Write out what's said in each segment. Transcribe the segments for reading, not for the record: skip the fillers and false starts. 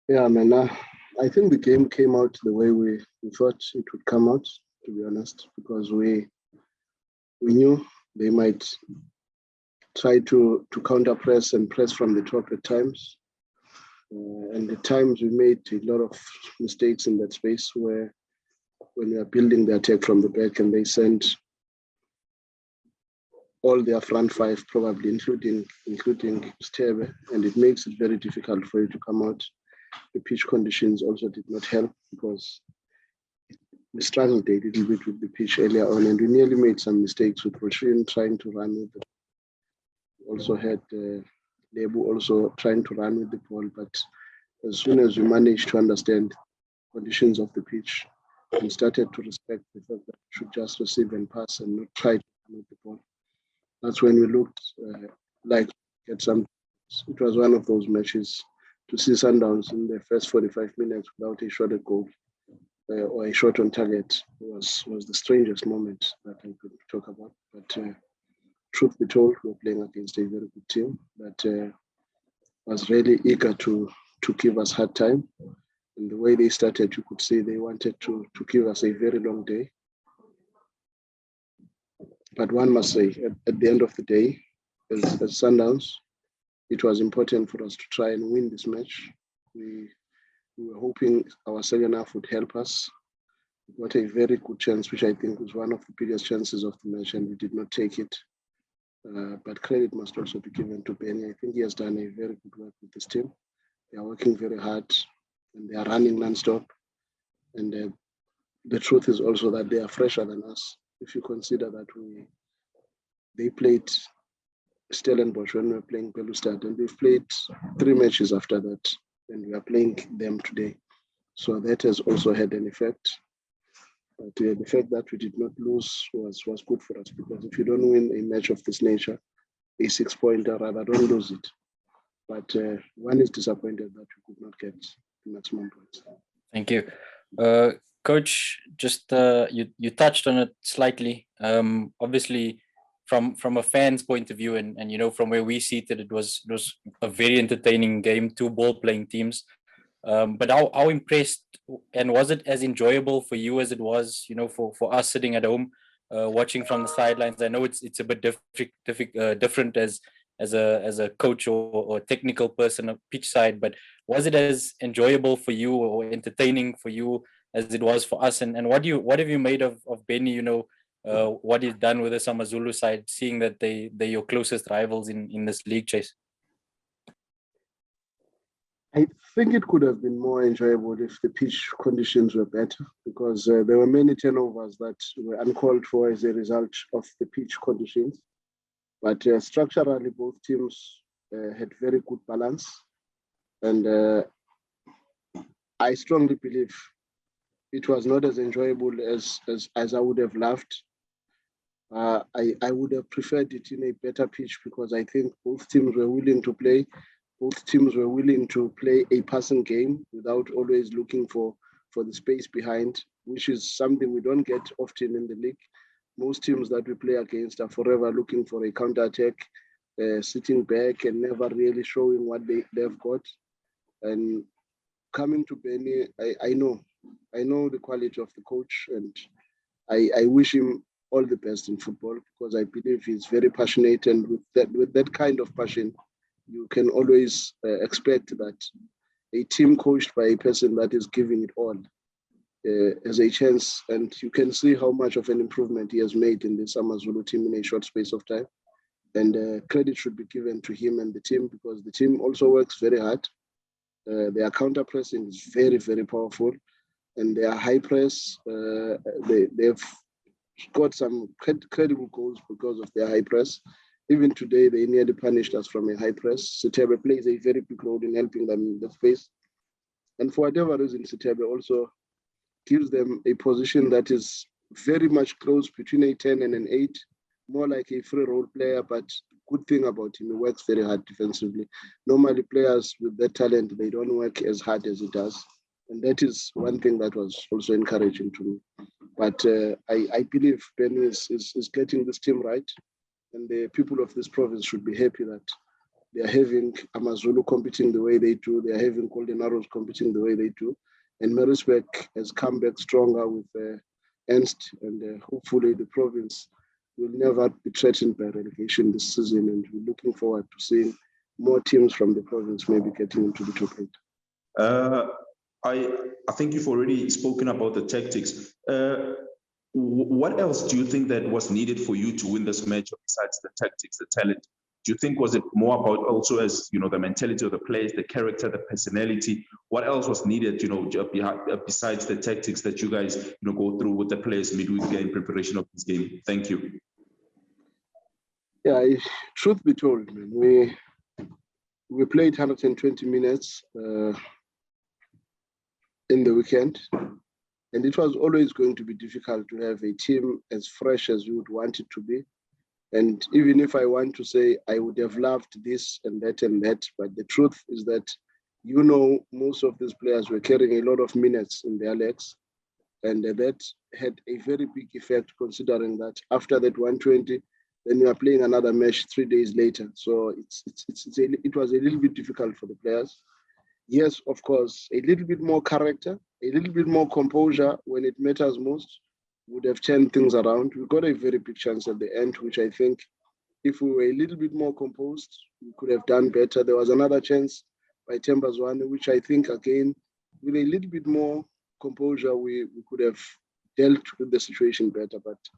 Yeah, man. I think the game came out the way we thought it would come out, to be honest, because we knew they might try to counter press and press from the top at times. And at times we made a lot of mistakes in that space where when we are building the attack from the back and they sent all their front five, probably including Stebe, and it makes it very difficult for you to come out. The pitch conditions also did not help because we struggled a little bit with the pitch earlier on, and we nearly made some mistakes with Roshin trying to run with the ball. Also had Lebu also trying to run with the ball, but as soon as we managed to understand conditions of the pitch, we started to respect the fact that we should just receive and pass and not try to run with the ball. That's when we looked like get some. It was one of those matches to see Sundowns in the first 45 minutes without a shot at goal or a shot on target was the strangest moment that I could talk about. But truth be told, we're playing against a very good team that was really eager to give us hard time. And the way they started, you could see they wanted to give us a very long day. But one must say, at the end of the day, as Sundowns, it was important for us to try and win this match. We were hoping our second half would help us. We got a very good chance, which I think was one of the biggest chances of the match, and we did not take it. But credit must also be given to Benny. I think he has done a very good work with this team. They are working very hard, and they are running non-stop. And the truth is also that they are fresher than us. If you consider that they played Stellenbosch when we were playing Pelustad, and we've played 3 matches after that, and we are playing them today. So that has also had an effect. But the fact that we did not lose was good for us, because if you don't win a match of this nature, a 6-pointer, rather, don't lose it. But one is disappointed that we could not get the maximum points. Thank you. Coach, just you touched on it slightly. Obviously, from a fan's point of view, and you know, from where we seated, it was a very entertaining game, 2 ball-playing teams. But how impressed, and was it as enjoyable for you as it was, you know, for us sitting at home, watching from the sidelines? I know it's a bit different as a coach or technical person on pitch side, but was it as enjoyable for you or entertaining for you as it was for us? And what have you made of Benny? You know, what he's done with the AmaZulu side, seeing that they're your closest rivals in this league chase? I think it could have been more enjoyable if the pitch conditions were better, because there were many turnovers that were uncalled for as a result of the pitch conditions. But structurally, both teams had very good balance. And I strongly believe it was not as enjoyable as I would have loved. I would have preferred it in a better pitch, because I think both teams were willing to play. Both teams were willing to play a passing game without always looking for the space behind, which is something we don't get often in the league. Most teams that we play against are forever looking for a counter-attack, sitting back and never really showing what they've got. And coming to Benny, I know the quality of the coach, and I wish him all the best in football, because I believe he's very passionate, and with that kind of passion, you can always expect that a team coached by a person that is giving it all has a chance. And you can see how much of an improvement he has made in the AmaZulu team in a short space of time. And credit should be given to him and the team, because the team also works very hard. Their counter pressing is very, very powerful, and their high press, they've got some credible goals because of their high press. Even today, they nearly punished us from a high press. Sitebe plays a very big role in helping them in the space. And for whatever reason, Sitebe also gives them a position that is very much close between a 10 and an 8, more like a free role player. But good thing about him, he works very hard defensively. Normally, players with that talent, they don't work as hard as he does. And that is one thing that was also encouraging to me. But I believe Benny is getting this team right. And the people of this province should be happy that They are having AmaZulu competing the way they do. They are having Golden Arrows competing the way they do. And Maritzburg has come back stronger with Ernst, and hopefully the province will never be threatened by relegation this season. And we're looking forward to seeing more teams from the province maybe getting into the top 8. I think you've already spoken about the tactics. What else do you think that was needed for you to win this match besides the tactics, the talent? Do you think was it more about also as the mentality of the players, the character, the personality? What else was needed, besides the tactics that you guys go through with the players midweek in preparation of this game? Thank you. Yeah, truth be told, man, we played 120 minutes in the weekend, and it was always going to be difficult to have a team as fresh as we would want it to be. And even if I want to say I would have loved this and that, but the truth is that, most of these players were carrying a lot of minutes in their legs. And that had a very big effect, considering that after that 120, then we are playing another match 3 days later. So it was a little bit difficult for the players. Yes, of course, a little bit more character, a little bit more composure when it matters most would have turned things around. We got a very big chance at the end, which I think if we were a little bit more composed, we could have done better. There was another chance by Tembazwane, which I think, again, with a little bit more composure, we could have dealt with the situation better. But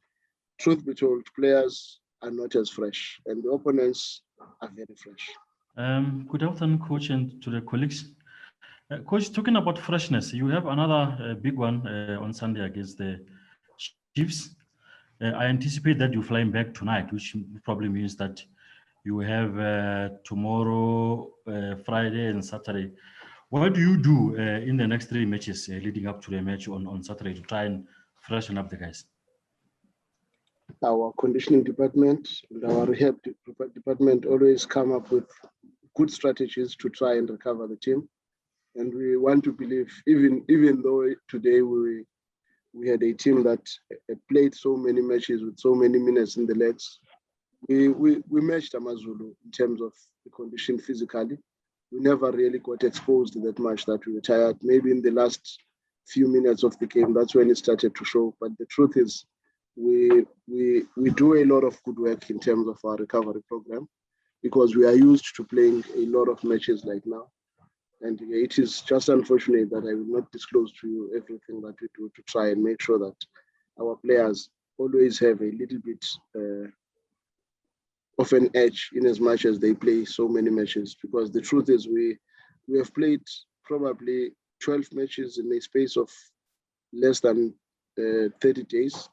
truth be told, players are not as fresh, and the opponents are very fresh. Good afternoon, Coach, and to the colleagues. Coach, talking about freshness, you have another big one on Sunday against the Chiefs. I anticipate that you're flying back tonight, which probably means that you have tomorrow, Friday, and Saturday. What do you do in the next 3 matches leading up to the match on Saturday to try and freshen up the guys? Our conditioning department and our rehab department always come up with good strategies to try and recover the team. And we want to believe, even though today we had a team that played so many matches with so many minutes in the legs, we matched AmaZulu in terms of the condition physically. We never really got exposed that much that we were tired. Maybe in the last few minutes of the game, that's when it started to show. But the truth is, we do a lot of good work in terms of our recovery program, because we are used to playing a lot of matches like now. And it is just unfortunate that I will not disclose to you everything that we do to try and make sure that our players always have a little bit of an edge in as much as they play so many matches. Because the truth is, we have played probably 12 matches in a space of less than 30 days.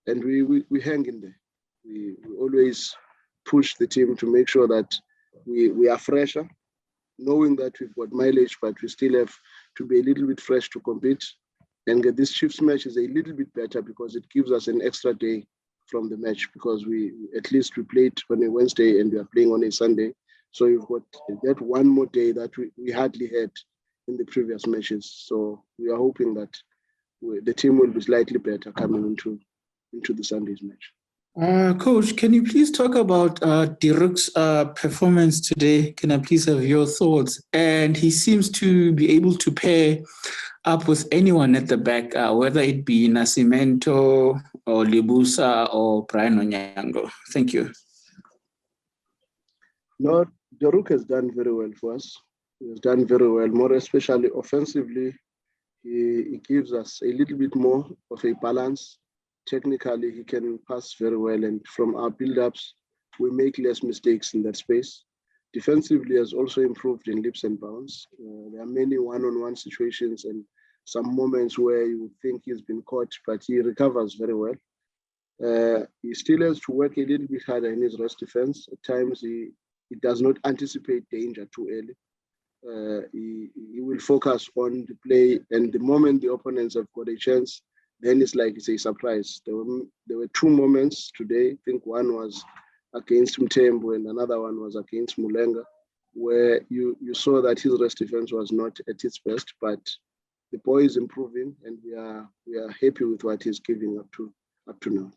And we hang in there. We always push the team to make sure that we are fresher, knowing that we've got mileage, but we still have to be a little bit fresh to compete. And this Chiefs match is a little bit better because it gives us an extra day from the match, because we played on a Wednesday and we are playing on a Sunday. So you've got that one more day that we hardly had in the previous matches. So we are hoping that the team will be slightly better coming into the Sunday's match. Coach, can you please talk about Dirk's performance today? Can I please have your thoughts? And he seems to be able to pair up with anyone at the back, whether it be Nascimento or Libusa or Brian Onyango. Thank you. No, Dirk has done very well for us. He has done very well, more especially offensively. He gives us a little bit more of a balance. Technically, he can pass very well, and from our build-ups, we make less mistakes in that space. Defensively, has also improved in leaps and bounds. There are many one-on-one situations and some moments where you would think he's been caught, but he recovers very well. He still has to work a little bit harder in his rest defense. At times, he does not anticipate danger too early. He will focus on the play, and the moment the opponents have got a chance, then it's like it's a surprise. There were 2 moments today. I think one was against Mthembu and another one was against Mulenga, where you saw that his rest defense was not at its best, but the boy is improving, and we are happy with what he's giving up to now.